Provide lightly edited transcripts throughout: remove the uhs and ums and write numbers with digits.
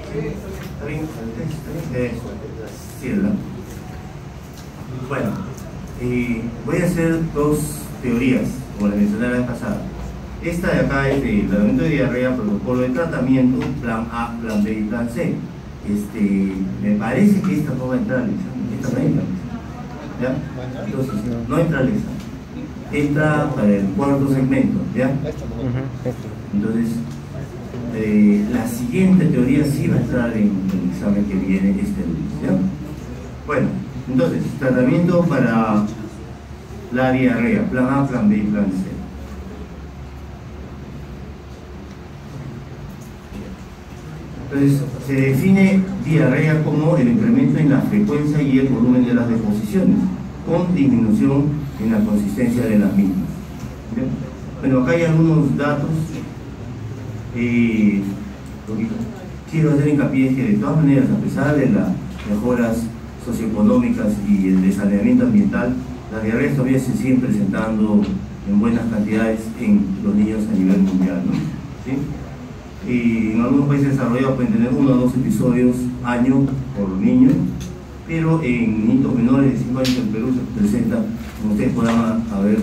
¿Está bien? Sí, ¿verdad? Bueno, voy a hacer dos teorías, como les mencioné la vez pasada. Esta de acá es de tratamiento de diarrea, protocolo de tratamiento, plan A, plan B y plan C. Me parece que esta no va a entrar al examen, esta no entra. ¿Ya? Entonces, no entra al examen. Entra para el cuarto segmento, ¿ya? Entonces, la siguiente teoría sí va a entrar en el examen que viene este lunes, ¿ya? Bueno, entonces, tratamiento para la diarrea, plan A, plan B y plan C. Entonces, se define diarrea como el incremento en la frecuencia y el volumen de las deposiciones, con disminución en la consistencia de las mismas. ¿Bien? Bueno, acá hay algunos datos. Lo que quiero hacer hincapié es que de todas maneras, a pesar de las mejoras socioeconómicas y el desaneamiento ambiental, las diarreas todavía se siguen presentando en buenas cantidades en los niños a nivel mundial, ¿no? ¿Sí? Y en algunos países desarrollados pueden tener 1 o 2 episodios año por niño, pero en niños menores de 5 años en Perú se presenta, como ustedes podrán haber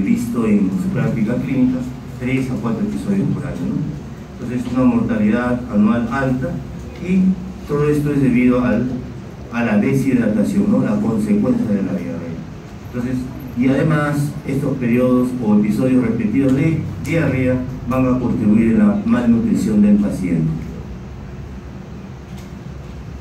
visto en su práctica clínica, 3 a 4 episodios por año, ¿no? Entonces, una mortalidad anual alta, y todo esto es debido a la deshidratación, ¿no? La consecuencia de la diarrea. Entonces, y además, estos periodos o episodios repetidos de diarrea van a contribuir en la malnutrición del paciente.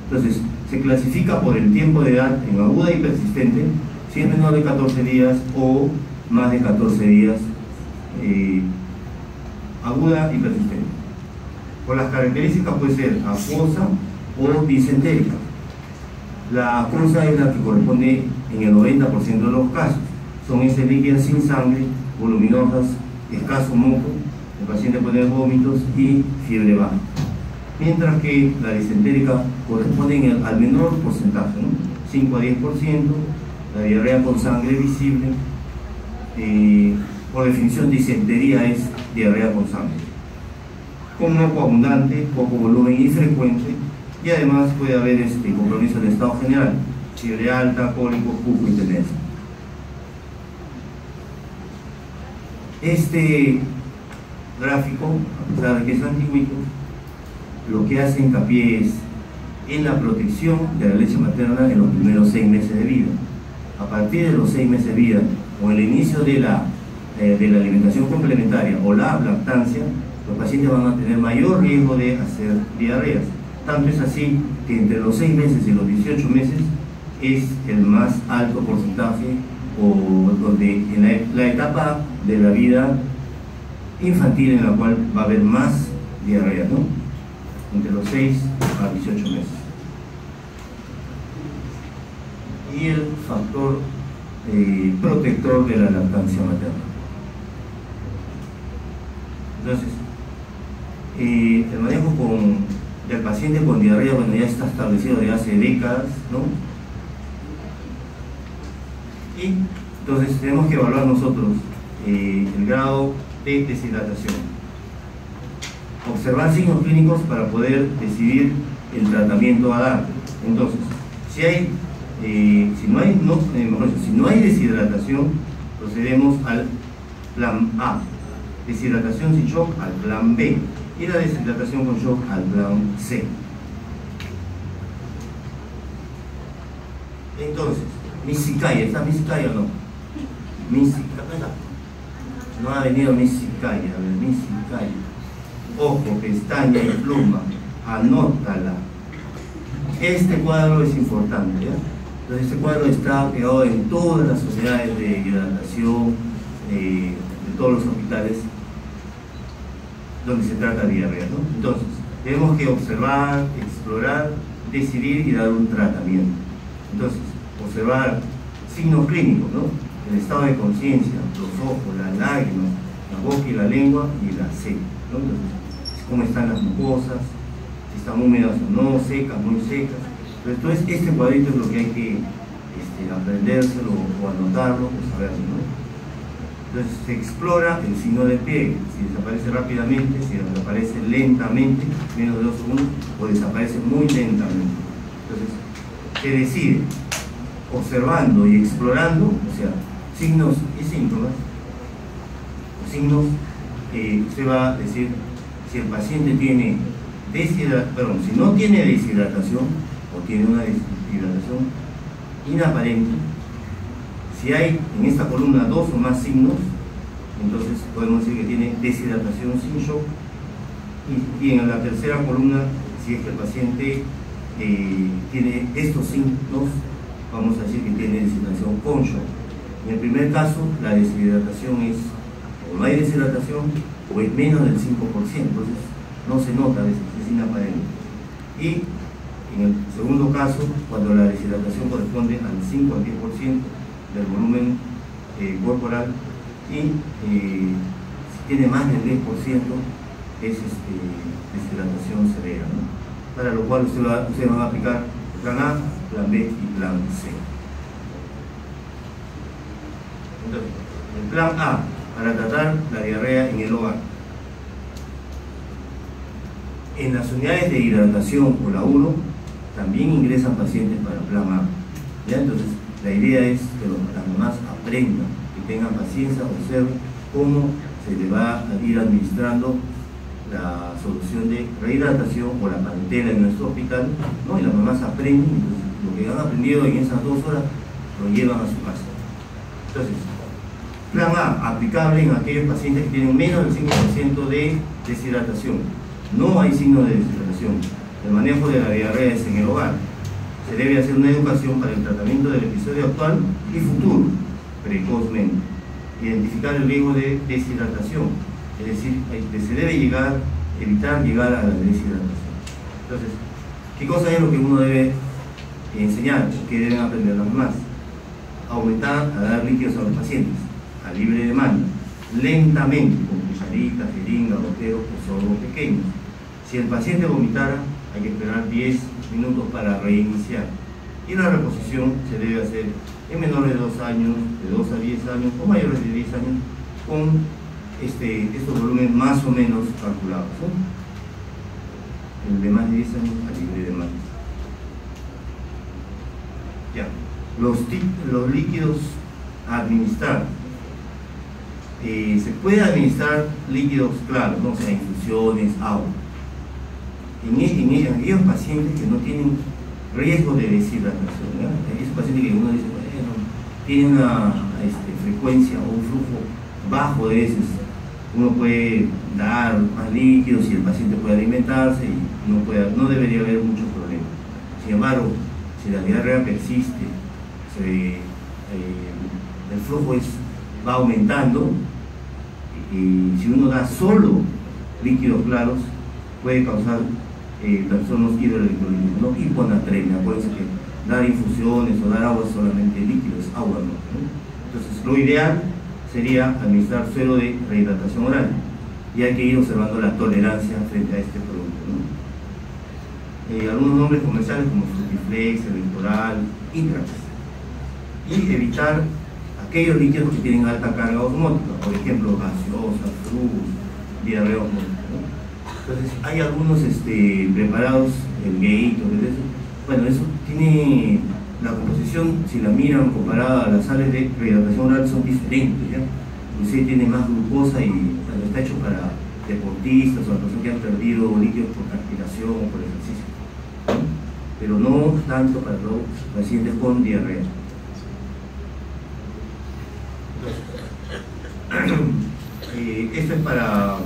Entonces, se clasifica por el tiempo de edad en aguda y persistente, si es menor de 14 días o más de 14 días, aguda y persistente. Por las características puede ser acuosa o disentérica. La acuosa es la que corresponde en el 90% de los casos. Son heces líquidas sin sangre, voluminosas, escaso moco, el paciente puede tener vómitos y fiebre baja. Mientras que la disentérica corresponde al menor porcentaje, ¿no? 5 a 10%, la diarrea con sangre visible. Por definición, disentería es diarrea con sangre, con moco abundante, poco volumen y frecuente, y además puede haber compromiso del estado general, fiebre alta, cólicos, pujo y tendencia. Este gráfico, a pesar de que es antiguito, lo que hace hincapié es en la protección de la leche materna en los primeros 6 meses de vida. A partir de los 6 meses de vida, o el inicio de la alimentación complementaria o la lactancia, los pacientes van a tener mayor riesgo de hacer diarreas. Tanto es así que entre los 6 meses y los 18 meses es el más alto porcentaje, o donde en la etapa de la vida infantil en la cual va a haber más diarrea, ¿no? Entre los 6 a 18 meses. Y el factor protector de la lactancia materna. Entonces, el manejo del paciente con diarrea, bueno, ya está establecido desde hace décadas, ¿no? Y entonces tenemos que evaluar nosotros el grado de deshidratación, observar signos clínicos para poder decidir el tratamiento a dar. Entonces, si no hay deshidratación, procedemos al plan A, deshidratación sin shock al plan B, y la deshidratación con shock al plan C. Entonces, Misicaya, ¿está Misicaya o no? Misicaya. No ha venido Misicaya, a ver, Misicaya. Ojo, pestaña y pluma, anótala. Este cuadro es importante, ¿ya? Entonces, este cuadro está pegado en todas las sociedades de hidratación, de todos los hospitales donde se trata de diarrea, ¿no? Entonces, tenemos que observar, explorar, decidir y dar un tratamiento. Entonces, observar signos clínicos, ¿no? El estado de conciencia, los ojos, las lágrimas, la boca y la lengua y la sed, ¿no? Entonces, cómo están las mucosas, si están húmedas o no, secas, muy secas. Entonces, este cuadrito es lo que hay que aprendérselo o anotarlo o saberlo, ¿no? Entonces se explora el signo de pliegue, si desaparece rápidamente, si desaparece lentamente, menos de 2 segundos, o desaparece muy lentamente. Entonces se decide, observando y explorando, o sea, signos y síntomas, o signos, usted va a decir si el paciente tiene si no tiene deshidratación o tiene una deshidratación inaparente. Si hay en esta columna 2 o más signos, entonces podemos decir que tiene deshidratación sin shock. Y en la tercera columna, si es que el paciente tiene estos signos, vamos a decir que tiene deshidratación con shock. En el primer caso, la deshidratación es, o no hay deshidratación, o es menos del 5%, entonces no se nota, a veces es inaparente. Y en el segundo caso, cuando la deshidratación corresponde al 5 al 10% del volumen corporal, y si tiene más del 10% es deshidratación severa, ¿no? Para lo cual ustedes van a aplicar plan A, plan B y plan C. Entonces, el plan A, para tratar la diarrea en el hogar. En las unidades de hidratación o la 1 también ingresan pacientes para plan A. ¿Ya? Entonces, la idea es que las mamás aprendan, que tengan paciencia, observen cómo se le va a ir administrando la solución de rehidratación o la panetela en nuestro hospital, ¿no? Y las mamás aprenden, entonces, lo que han aprendido en esas 2 horas lo llevan a su casa. Entonces, plan A, aplicable en aquellos pacientes que tienen menos del 5% de deshidratación. No hay signos de deshidratación. El manejo de la diarrea es en el hogar. Se debe hacer una educación para el tratamiento del episodio actual y futuro, precozmente. Identificar el riesgo de deshidratación, es decir, se debe evitar llegar a la deshidratación. Entonces, ¿qué cosa es lo que uno debe enseñar? ¿Qué deben aprender las mamás? Aumentar a dar líquidos a los pacientes, a libre demanda, lentamente, con cucharitas, jeringa, goteros o sorbos pequeños. Si el paciente vomitara, hay que esperar 10 minutos para reiniciar. Y la reposición se debe hacer en menores de 2 años, de 2 a 10 años o mayores de 10 años, con estos volúmenes más o menos calculados, ¿no? El de más de 10 años a libre demanda. Ya. Los líquidos a administrar. Se puede administrar líquidos claros, ¿no? O sea, infusiones, agua. En aquellos pacientes que no tienen riesgo de deshidratación, ¿verdad? Esos pacientes que uno dice, bueno, tienen una frecuencia o un flujo bajo de heces, uno puede dar más líquidos y el paciente puede alimentarse y no debería haber muchos problemas. Sin embargo, si la diarrea persiste, el flujo va aumentando, y si uno da solo líquidos claros, puede causar trastornos hidroelectrolíticos, ¿no? Hiponatremia. Acuérdense que dar infusiones o dar agua solamente líquidos, agua no, ¿no? Entonces, lo ideal sería administrar suero de rehidratación oral, y hay que ir observando la tolerancia frente a este producto, ¿no? Algunos nombres comerciales como Frutiflex, Electoral, Intrax, y evitar aquellos líquidos que tienen alta carga osmótica, por ejemplo, gaseosa, frus, diarrea osmótica, ¿no? Entonces, hay algunos preparados, el Gate, bueno, eso tiene la composición, si la miran comparada a las sales de rehidratación oral, son diferentes, ¿ya? Inclusive tiene más glucosa y bueno, está hecho para deportistas o personas que han perdido líquidos por transpiración o por ejercicio, ¿no? Pero no tanto para los pacientes con diarrea. Esto es para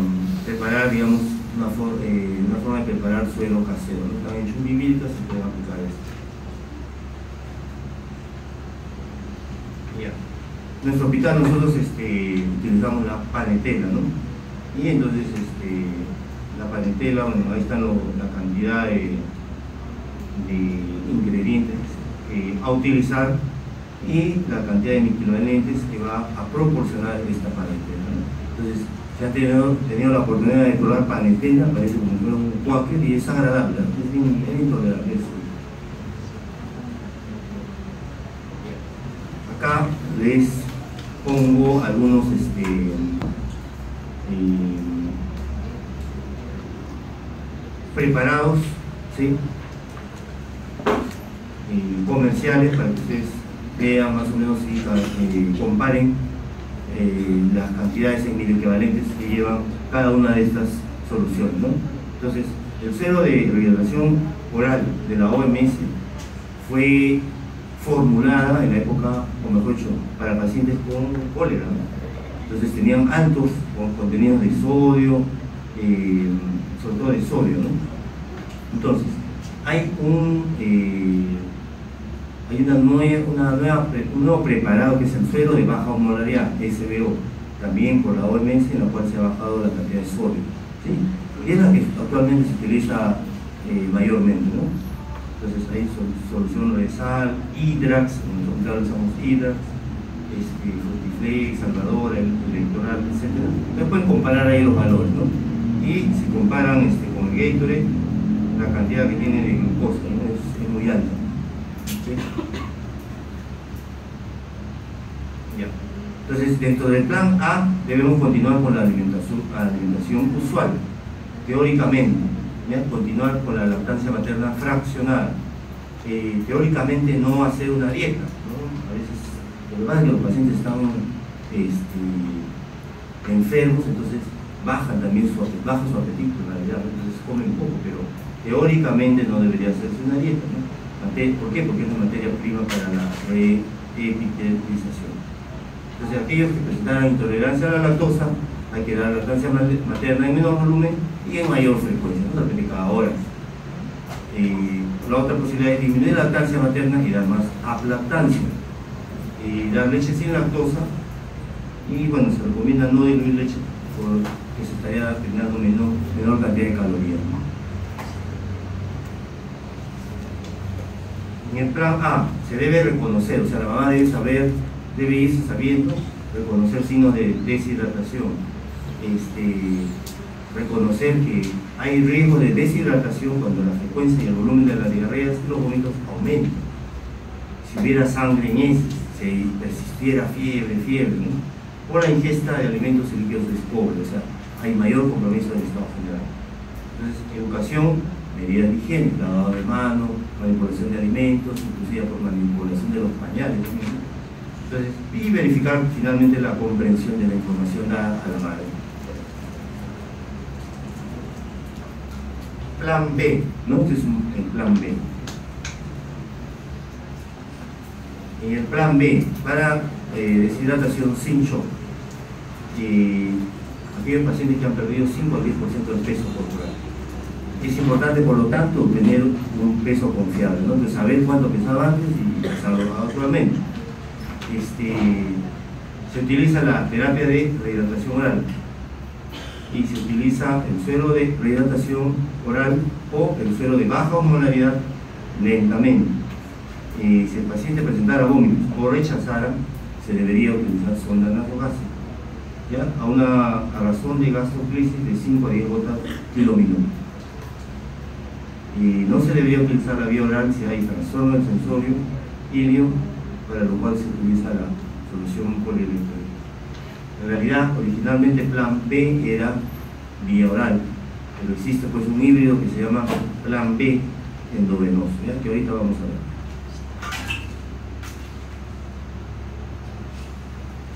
preparar, digamos, una forma de preparar suero casero, ¿no? Están en Chumbimilca, se pueden aplicar esto. Ya. En nuestro hospital nosotros utilizamos la panetela, ¿no? Y entonces la panetela, bueno, ahí está la cantidad de ingredientes a utilizar y la cantidad de micronutrientes que va a proporcionar esta panetela, ¿no? Entonces, si han tenido la oportunidad de probar panetela, parece como si fuera un cuáquer y es agradable, es bien intolerable eso. Acá les pongo algunos preparados, ¿sí? Comerciales, para que ustedes vean más o menos y comparen las cantidades en miliequivalentes que llevan cada una de estas soluciones, ¿no? Entonces, el suero de rehidratación oral de la OMS fue formulada en la época, o mejor dicho, para pacientes con cólera, ¿no? Entonces tenían altos contenidos de sodio, sobre todo de sodio, ¿no? Entonces, hay un nuevo preparado que es el suero de baja osmolaridad, SBO, también por la OMS, en la cual se ha bajado la cantidad de sodio, ¿sí? Y es la que actualmente se utiliza mayormente, ¿no? Entonces hay solución de sal, Hidrax, en total usamos Hidrax, Fructiflex, Salvador, Electoral, etc. Entonces pueden comparar ahí los valores, ¿no? Y si comparan con el Gatorade, la cantidad que tiene de glucosa, ¿no? es muy alta, ¿sí? Ya. Entonces, dentro del plan A debemos continuar con la alimentación usual, teóricamente, ¿ya? Continuar con la lactancia materna fraccionada, teóricamente no hacer una dieta, ¿no? A veces, lo que pasa es que los pacientes están enfermos, entonces baja su apetito en realidad, entonces comen poco, pero teóricamente no debería hacerse una dieta, ¿no? ¿Por qué? Porque es una materia prima para la reepitelización. Entonces, aquellos que presentaran intolerancia a la lactosa, hay que dar lactancia materna en menor volumen y en mayor frecuencia, ¿no? Depende de cada hora. La otra posibilidad es disminuir la lactancia materna y dar más aplactancia. Dar leche sin lactosa, y bueno, se recomienda no diluir leche porque se estaría generando menor cantidad de calorías, ¿no? En el plan A se debe reconocer, o sea, la mamá debe irse sabiendo, reconocer signos de deshidratación, reconocer que hay riesgo de deshidratación cuando la frecuencia y el volumen de las diarreas y los vómitos aumentan. Si hubiera sangre en heces, si persistiera fiebre, ¿no? O la ingesta de alimentos y líquidos es pobre, o sea, hay mayor compromiso del estado general. Entonces, educación, medidas de higiene, lavado de manos, manipulación de alimentos, inclusive por manipulación de los pañales, ¿no? Entonces, y verificar finalmente la comprensión de la información dada a la madre. Plan B, ¿no? Este es el plan B. En el plan B, para deshidratación sin shock, aquellos pacientes que han perdido 5 al 10% del peso corporal. Es importante, por lo tanto, tener un peso confiable, ¿no? De saber cuánto pesaba antes y pesarlo actualmente. Se utiliza la terapia de rehidratación oral y se utiliza el suero de rehidratación oral o el suero de baja osmolaridad lentamente. Si el paciente presentara vómitos o rechazara, se debería utilizar sonda nasogástrica, ¿ya? A razón de gastroclisis de 5 a 10 gotas kilómetro. No se debería utilizar la vía oral si hay trastorno del sensorio ilio, para lo cual se utiliza la solución polielectrólica. En realidad, originalmente el plan B era vía oral, pero existe pues un híbrido que se llama plan B endovenoso, ¿ya? Que ahorita vamos a ver.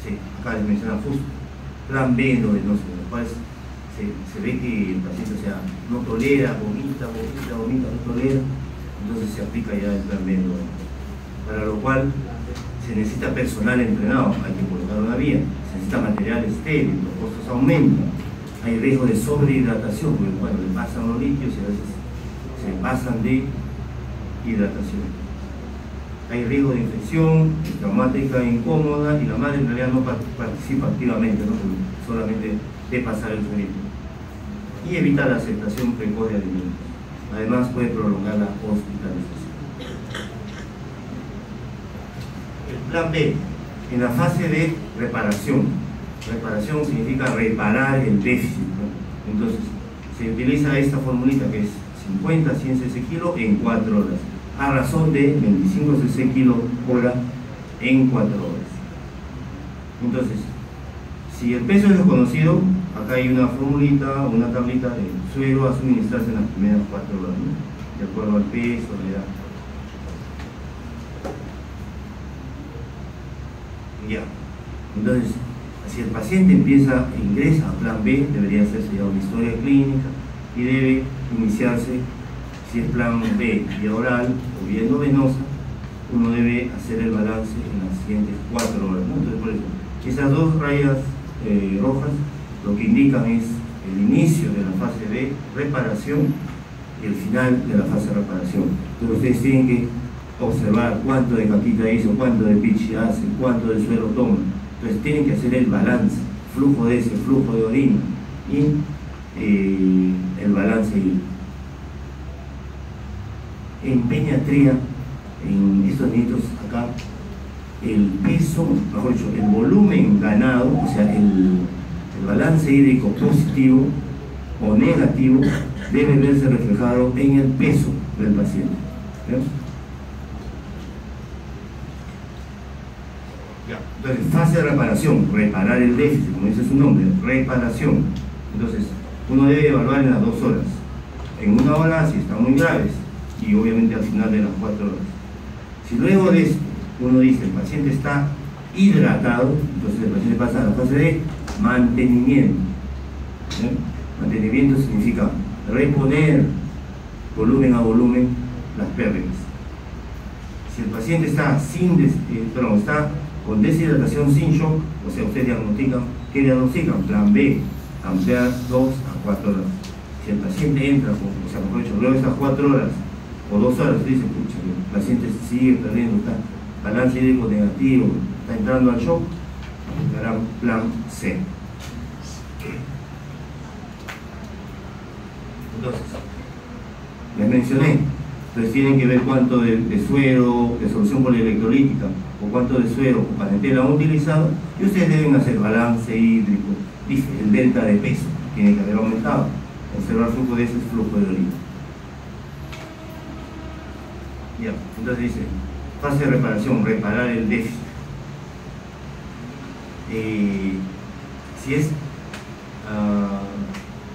Sí, acá les menciona justo plan B endovenoso, en el cual se ve que el paciente, o sea, no tolera, vomita, no tolera, entonces se aplica ya el plan B endovenoso, para lo cual se necesita personal entrenado, hay que colocar una vía, se necesita material estéril, los costos aumentan, hay riesgo de sobrehidratación, porque bueno, le pasan los líquidos y a veces se pasan de hidratación. Hay riesgo de infección, traumática e incómoda, y la madre en realidad no participa activamente, ¿no? Solamente de pasar el fluido. Y evita la aceptación precoz de alimentos. Además puede prolongar la hospitalización. El plan B, en la fase de reparación. Reparación significa reparar el déficit, ¿no? Entonces, se utiliza esta formulita que es 50 a 100 cc kilo en 4 horas, a razón de 25 cc kilo hora en 4 horas. Entonces, si el peso es desconocido, acá hay una formulita o una tablita de suero a suministrarse en las primeras 4 horas, ¿no? De acuerdo al peso, la edad. Ya. Entonces, si el paciente ingresa a plan B, debería hacerse ya una historia clínica y debe iniciarse, si es plan B, vía oral o vía endovenosa, uno debe hacer el balance en las siguientes 4 horas, ¿no? Entonces, por eso, esas 2 rayas rojas lo que indican es el inicio de la fase de reparación y el final de la fase de reparación. Entonces ustedes tienen que observar cuánto de caquita hizo, cuánto de pitch hace, cuánto de suero toma. Entonces tienen que hacer el balance, flujo de ese, flujo de orina y el balance hídrico. En pediatría, en estos niños acá, el peso, mejor dicho, el volumen ganado, o sea, el balance hídrico positivo o negativo debe verse reflejado en el peso del paciente. ¿Ven? Entonces, fase de reparación, reparar el déficit, como dice su nombre, reparación. Entonces, uno debe evaluar en las 2 horas, en 1 hora si están muy graves y obviamente al final de las 4 horas. Si luego de esto uno dice el paciente está hidratado, entonces el paciente pasa a la fase de mantenimiento. ¿Eh? Mantenimiento significa reponer volumen a volumen las pérdidas. Si el paciente está está con deshidratación sin shock, o sea, ustedes diagnostican, ¿qué diagnostican? Plan B, ampliar 2 a 4 horas. Si el paciente entra, o sea, mejor dicho, luego de estas 4 horas o 2 horas, dice, pucha, el paciente sigue perdiendo, está balance hídrico negativo, está entrando al shock, darán plan C. Entonces, les mencioné, entonces tienen que ver cuánto de suero, de solución polielectrolítica o cuánto de suero o parentela han utilizado, y ustedes deben hacer balance hídrico, dice, el delta de peso tiene que haber aumentado, observar flujo de ese flujo de orina. Ya, entonces dice, fase de reparación, reparar el déficit.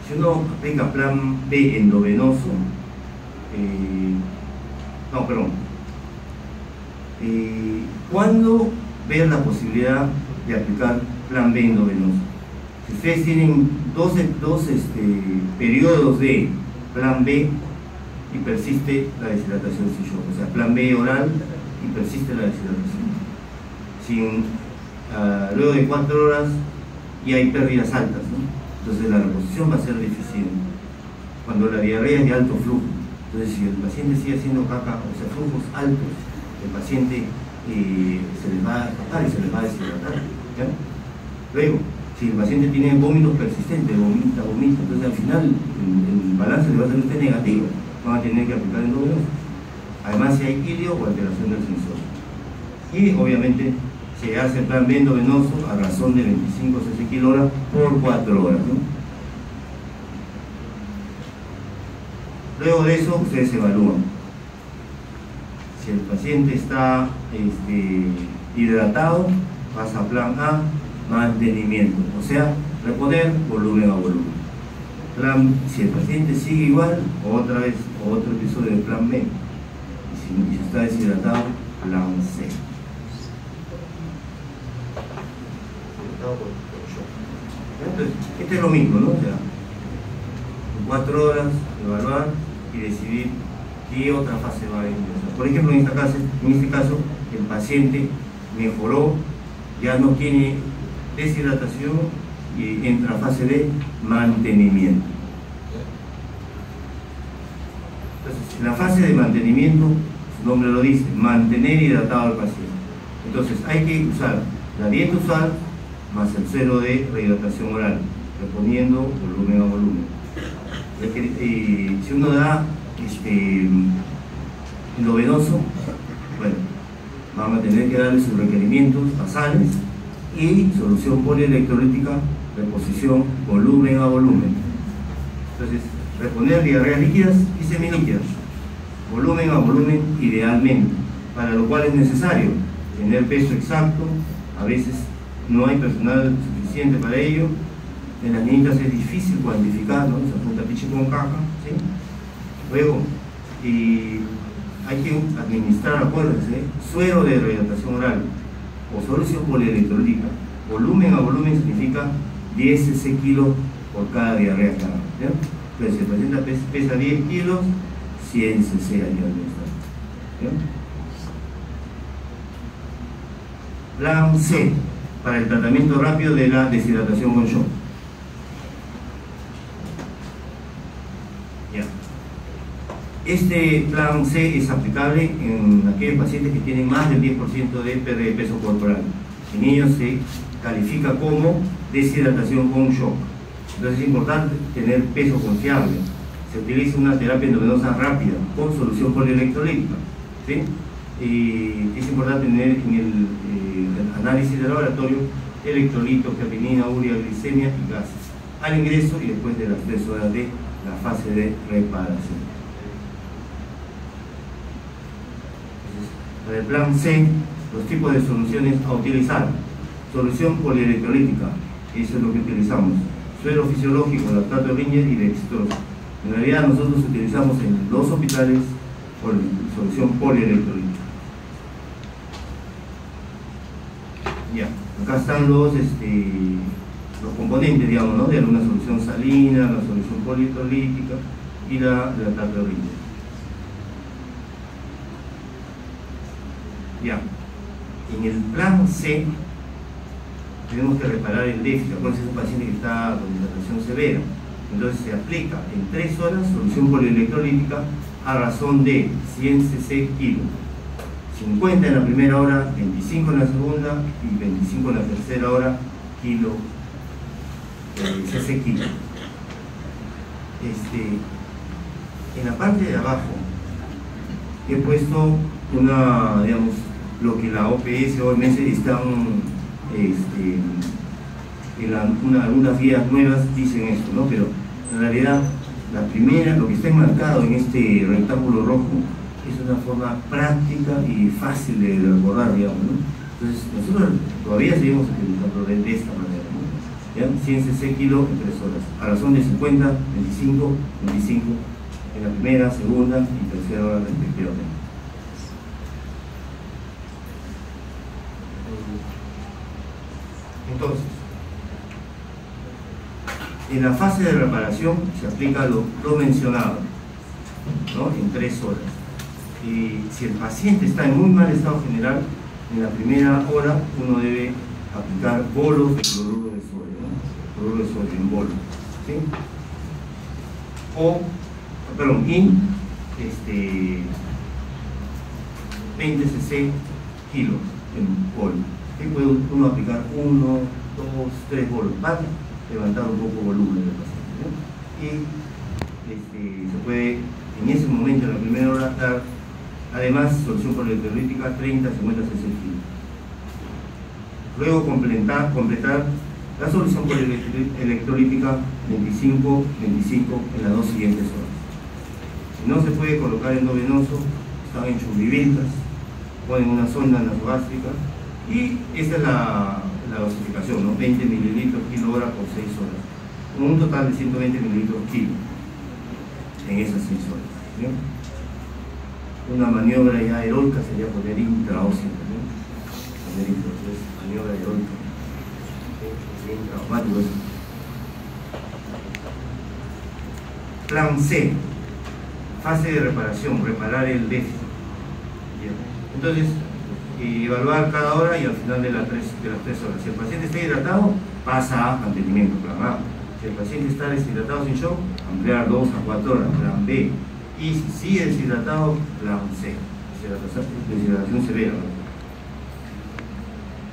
Si uno aplica plan B endovenoso, ¿cuándo ver la posibilidad de aplicar plan B endovenoso? Si ustedes tienen dos periodos de plan B y persiste la deshidratación sin shock, o sea, plan B oral y persiste la deshidratación. Luego de 4 horas y hay pérdidas altas, ¿no? Entonces la reposición va a ser difícil. Cuando la diarrea es de alto flujo, entonces si el paciente sigue haciendo caca, o sea, flujos altos, el paciente se les va a escapar y se les va a deshidratar, ¿ya? Luego, si el paciente tiene vómitos persistentes, vomita, entonces al final el balance le va a salir negativo, van a tener que aplicar endovenoso. Además, si hay ilio o alteración del sensor. Y obviamente se hace el plan B endovenoso a razón de 25 cc/hora por 4 horas, ¿no? Luego de eso, ustedes evalúan. Si el paciente está hidratado, pasa a plan A, mantenimiento, o sea, reponer volumen a volumen. Si el paciente sigue igual, otra vez, otro episodio del plan B. Y si está deshidratado, plan C. Entonces, este es lo mismo, ¿no? O sea, en 4 horas, evaluar y decidir qué otra fase va a ingresar. Por ejemplo, en este caso, el paciente mejoró, ya no tiene deshidratación y entra a fase de mantenimiento. Entonces, en la fase de mantenimiento, su nombre lo dice, mantener hidratado al paciente. Entonces, hay que usar la dieta usual más el suero de rehidratación oral, reponiendo volumen a volumen. Si uno da endovenoso, bueno, vamos a tener que darle sus requerimientos basales y solución polielectrolítica, reposición volumen a volumen. Entonces, reponer diarreas líquidas y semilíquidas, volumen a volumen idealmente, para lo cual es necesario tener peso exacto, a veces no hay personal suficiente para ello. En las niñitas es difícil cuantificar, ¿no? Se apunta piche con caja, ¿sí? Luego, hay que administrar, acuérdense, suero de rehidratación oral o solución polielectrolítica. Volumen a volumen significa 10 cc kilos por cada diarrea cada, ¿ya? Entonces, el paciente pesa 10 kilos, 100 cc a nivel menstrual, ¿ya? Plan C, para el tratamiento rápido de la deshidratación con shock. Ya. Este plan C es aplicable en aquellos pacientes que tienen más del 10% de pérdida de peso corporal. En ellos se califica como deshidratación con shock. Entonces es importante tener peso confiable. Se utiliza una terapia endovenosa rápida con solución polielectrolítica, ¿sí? Y es importante tener en el análisis de laboratorio electrolitos, creatinina, urea, glicemia y gases al ingreso y después de las 3 horas de la fase de reparación. Para el plan C, los tipos de soluciones a utilizar: solución polielectrolítica, eso es lo que utilizamos, suero fisiológico, lactato de Ringer y dextrosa. En realidad nosotros utilizamos en los hospitales solución polielectrolítica. Ya, acá están los componentes, digamos, ¿no? De una solución salina, la solución polielectrolítica y la lactato de Ringer. Ya, en el plan C tenemos que reparar el déficit. Acuérdense, es un paciente que está con hidratación severa. Entonces se aplica en 3 horas solución polielectrolítica a razón de 100 cc kilo. 50 en la primera hora, 25 en la segunda y 25 en la tercera hora kilo, cc kilo. En la parte de abajo he puesto digamos, lo que la OPS o OMS están algunas guías nuevas dicen esto, ¿no? Pero en realidad la primera, lo que está enmarcado en este rectángulo rojo, es una forma práctica y fácil de recordar, digamos, ¿no? Entonces nosotros todavía seguimos utilizando de esta manera, ¿no? ¿Ya? 100 cc kilo en 3 horas, a razón de 50, 25, 25 en la primera, segunda y tercera hora respectivamente. Entonces, en la fase de reparación se aplica lo mencionado, ¿no? En 3 horas. Y si el paciente está en muy mal estado general, en la primera hora uno debe aplicar bolos de cloruro de sodio, ¿no? Cloruro de sodio en bolo, ¿sí? Y 20 cc kilo en bolo. ¿Sí? Puede uno aplicar 1, 2, 3 bolos para levantar un poco el volumen del paciente, ¿no? Y se puede en ese momento, en la primera hora, dar además solución polielectrolítica 30, 50 cc kilo. Luego completar la solución polielectrolítica 25, 25 en las 2 siguientes horas. Si no se puede colocar endovenoso, están en chumbiviltas, ponen una sonda nasogástrica y esa es la dosificación, ¿no? 20 mililitros kilo hora por 6 horas, con un total de 120 mililitros kilo en esas 6 horas, ¿sí? Una maniobra ya heroica sería poner intraóseo, ¿no? Poner intraóseo, maniobra heroica, ¿sí? Intraumático eso. Plan C, fase de reparación, reparar el déficit. ¿Bien? Entonces, evaluar cada hora y al final de las 3 horas. Si el paciente está hidratado, pasa a mantenimiento, plan A. Si el paciente está deshidratado sin shock, ampliar 2 a 4 horas, plan B. Y si sigue deshidratado, plan C, deshidratación severa, ¿no?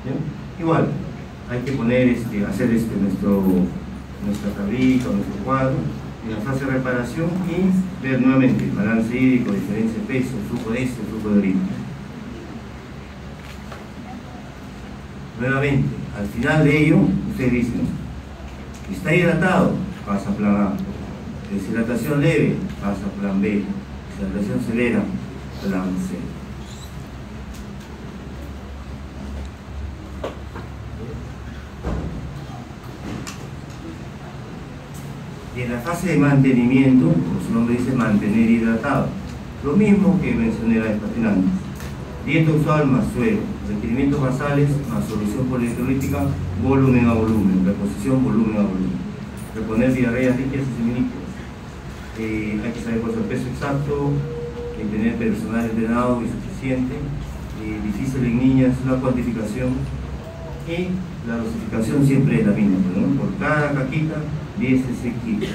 ¿Bien? Igual, hay que poner, hacer nuestra tablita, nuestro cuadro, en la fase de reparación y ver nuevamente balance hídrico, diferencia de peso, flujo de flujo de orina. Nuevamente, al final de ello, ustedes dicen, está hidratado, pasa a plan A. Deshidratación leve, pasa a plan B. Deshidratación severa, plan C. fase de mantenimiento, como su nombre dice, mantener hidratado. Lo mismo que mencioné la vez antes. Dieta usual más suero, requerimientos basales más solución polielectrolítica, volumen a volumen, reposición volumen a volumen. Reponer diarreas líquidas y semilíquidas. Hay que saber cuál es el peso exacto, tener personal entrenado y suficiente. Difícil en niñas, una cuantificación. Y la dosificación siempre es la misma, ¿no? Por cada caquita, 10 cc kilo.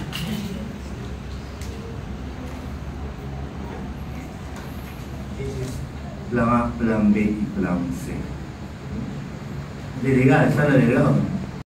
Plan A, plan B y plan C. Delegada, ¿está la delegada?